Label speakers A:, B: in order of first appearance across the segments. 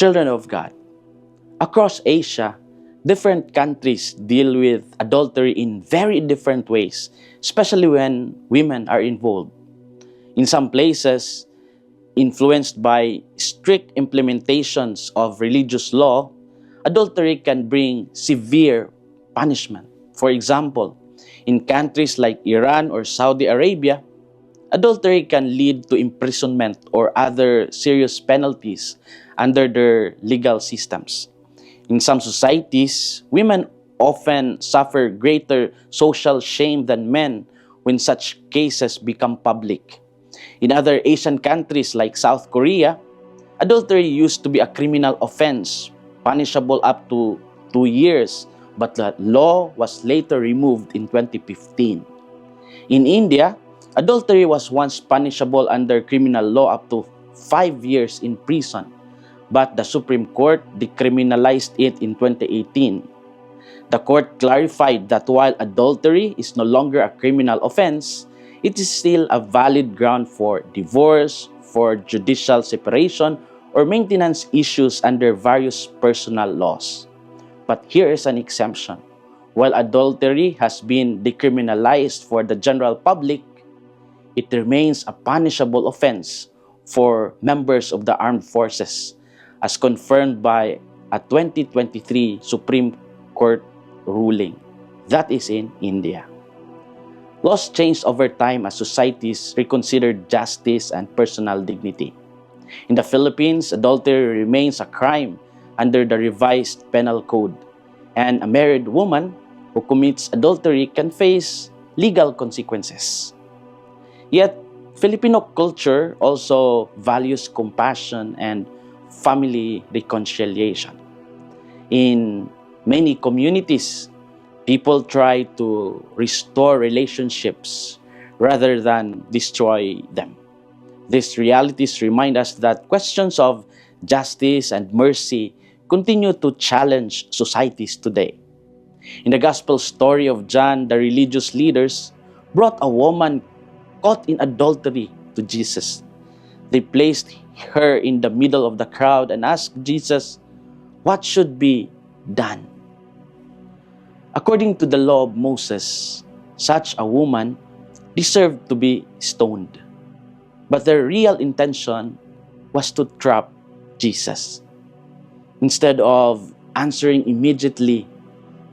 A: Children of God, across Asia, different countries deal with adultery in very different ways, especially when women are involved. In some places, influenced by strict implementations of religious law, adultery can bring severe punishment. For example, in countries like Iran or Saudi Arabia, adultery can lead to imprisonment or other serious penalties under their legal systems. In some societies, women often suffer greater social shame than men when such cases become public. In other Asian countries like South Korea, adultery used to be a criminal offense, punishable up to 2 years, but the law was later removed in 2015. In India, adultery was once punishable under criminal law up to 5 years in prison, but the Supreme Court decriminalized it in 2018. The court clarified that while adultery is no longer a criminal offense, it is still a valid ground for divorce, for judicial separation, or maintenance issues under various personal laws. But here is an exemption. While adultery has been decriminalized for the general public, it remains a punishable offense for members of the armed forces, as confirmed by a 2023 Supreme Court ruling. That is in India. Laws changed over time as societies reconsidered justice and personal dignity. In the Philippines, adultery remains a crime under the revised penal code, and a married woman who commits adultery can face legal consequences. Yet, Filipino culture also values compassion and family reconciliation. In many communities, people try to restore relationships rather than destroy them. These realities remind us that questions of justice and mercy continue to challenge societies today. In the gospel story of John, the religious leaders brought a woman caught in adultery to Jesus. They placed her in the middle of the crowd and asked Jesus, "What should be done?" According to the law of Moses, such a woman deserved to be stoned. But their real intention was to trap Jesus. Instead of answering immediately,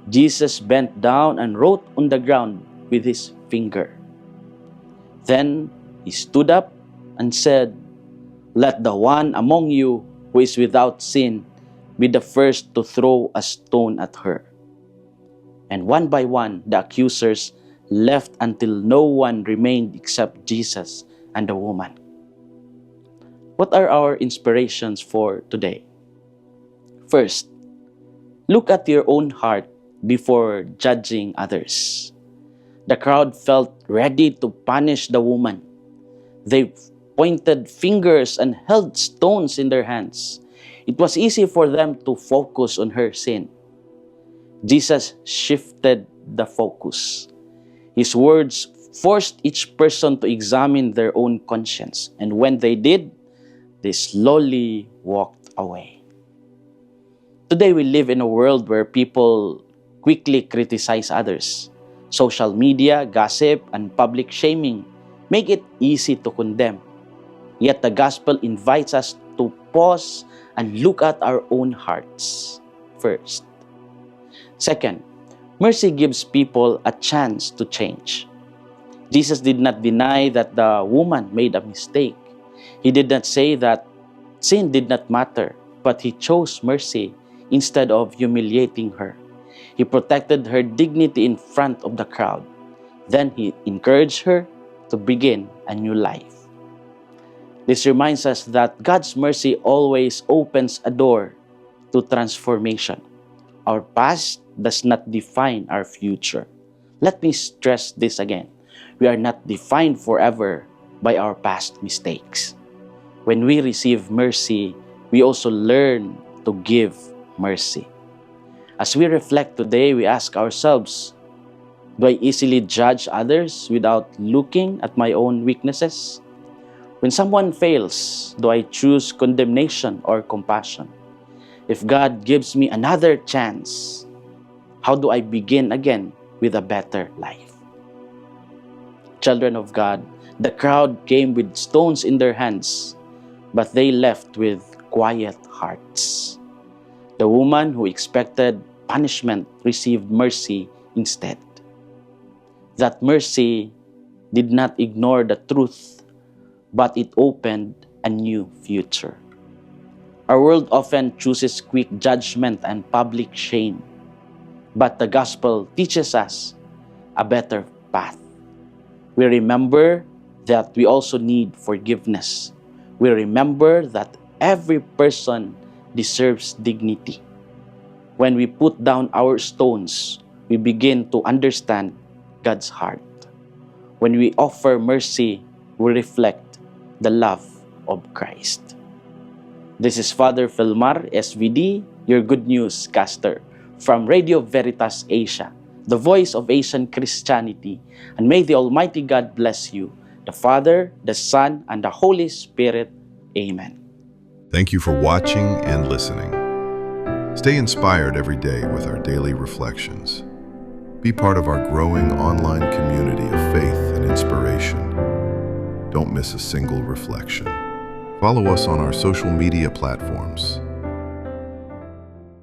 A: Jesus bent down and wrote on the ground with his finger. Then he stood up and said, "Let the one among you who is without sin be the first to throw a stone at her." And one by one, the accusers left until no one remained except Jesus and the woman. What are our inspirations for today? First, look at your own heart before judging others. The crowd felt ready to punish the woman. They pointed fingers and held stones in their hands. It was easy for them to focus on her sin. Jesus shifted the focus. His words forced each person to examine their own conscience, and when they did, they slowly walked away. Today we live in a world where people quickly criticize others. Social media, gossip, and public shaming make it easy to condemn. Yet the gospel invites us to pause and look at our own hearts first. Second, mercy gives people a chance to change. Jesus did not deny that the woman made a mistake. He did not say that sin did not matter, but he chose mercy instead of humiliating her. He protected her dignity in front of the crowd. Then he encouraged her to begin a new life. This reminds us that God's mercy always opens a door to transformation. Our past does not define our future. Let me stress this again. We are not defined forever by our past mistakes. When we receive mercy, we also learn to give mercy. As we reflect today, we ask ourselves, do I easily judge others without looking at my own weaknesses? When someone fails, do I choose condemnation or compassion? If God gives me another chance, how do I begin again with a better life? Children of God, the crowd came with stones in their hands, but they left with quiet hearts. The woman who expected punishment received mercy instead. That mercy did not ignore the truth, but it opened a new future. Our world often chooses quick judgment and public shame, but the gospel teaches us a better path. We remember that we also need forgiveness. We remember that every person deserves dignity. When we put down our stones, we begin to understand God's heart. When we offer mercy, we reflect the love of Christ. This is Father Filmar, SVD, your Good News caster from Radio Veritas Asia, the voice of Asian Christianity. And may the Almighty God bless you, the Father, the Son, and the Holy Spirit. Amen.
B: Thank you for watching and listening. Stay inspired every day with our daily reflections. Be part of our growing online community of faith and inspiration. Don't miss a single reflection. Follow us on our social media platforms